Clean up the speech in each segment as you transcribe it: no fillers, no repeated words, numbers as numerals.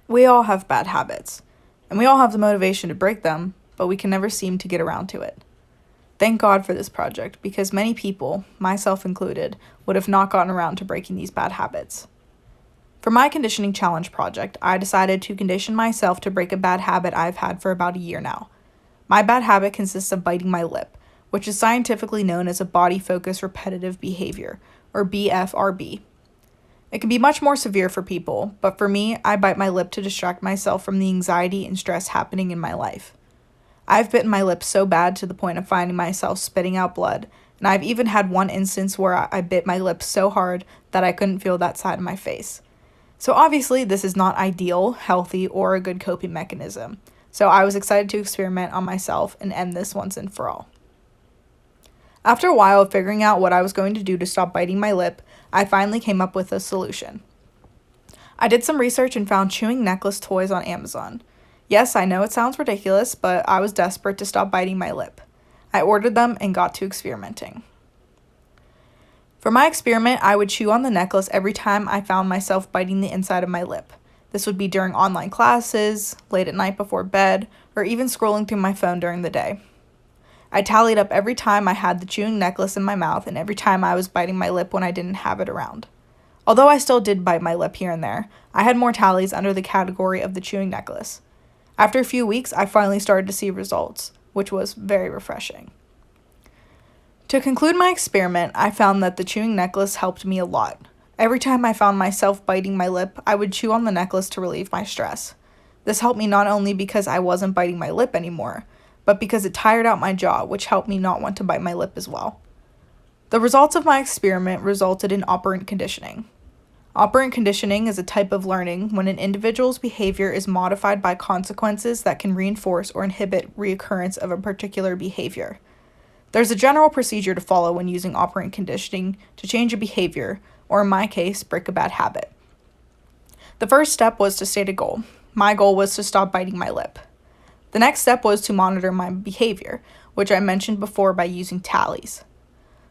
We all have bad habits, and we all have the motivation to break them, but we can never seem to get around to it. Thank God for this project, because many people, myself included, would have not gotten around to breaking these bad habits. For my conditioning challenge project, I decided to condition myself to break a bad habit I've had for about a year now. My bad habit consists of biting my lip, which is scientifically known as a body-focused repetitive behavior, or BFRB. It can be much more severe for people, but for me, I bite my lip to distract myself from the anxiety and stress happening in my life. I've bitten my lip so bad to the point of finding myself spitting out blood, and I've even had one instance where I bit my lip so hard that I couldn't feel that side of my face. So obviously, this is not ideal, healthy, or a good coping mechanism. So I was excited to experiment on myself and end this once and for all. After a while of figuring out what I was going to do to stop biting my lip, I finally came up with a solution. I did some research and found chewing necklace toys on Amazon. Yes, I know it sounds ridiculous, but I was desperate to stop biting my lip. I ordered them and got to experimenting. For my experiment, I would chew on the necklace every time I found myself biting the inside of my lip. This would be during online classes, late at night before bed, or even scrolling through my phone during the day. I tallied up every time I had the chewing necklace in my mouth and every time I was biting my lip when I didn't have it around. Although I still did bite my lip here and there, I had more tallies under the category of the chewing necklace. After a few weeks, I finally started to see results, which was very refreshing. To conclude my experiment, I found that the chewing necklace helped me a lot. Every time I found myself biting my lip, I would chew on the necklace to relieve my stress. This helped me not only because I wasn't biting my lip anymore, but because it tired out my jaw, which helped me not want to bite my lip as well. The results of my experiment resulted in operant conditioning. Operant conditioning is a type of learning when an individual's behavior is modified by consequences that can reinforce or inhibit reoccurrence of a particular behavior. There's a general procedure to follow when using operant conditioning to change a behavior, or in my case, break a bad habit. The first step was to state a goal. My goal was to stop biting my lip. The next step was to monitor my behavior, which I mentioned before by using tallies.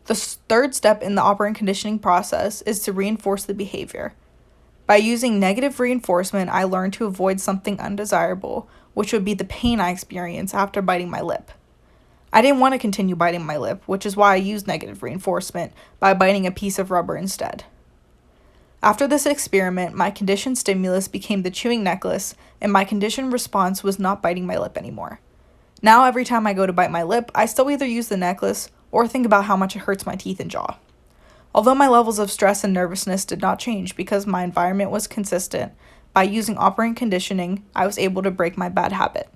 The third step in the operant conditioning process is to reinforce the behavior. By using negative reinforcement, I learned to avoid something undesirable, which would be the pain I experience after biting my lip. I didn't want to continue biting my lip, which is why I used negative reinforcement by biting a piece of rubber instead. After this experiment, my conditioned stimulus became the chewing necklace, and my conditioned response was not biting my lip anymore. Now every time I go to bite my lip, I still either use the necklace or think about how much it hurts my teeth and jaw. Although my levels of stress and nervousness did not change because my environment was consistent, by using operant conditioning, I was able to break my bad habit.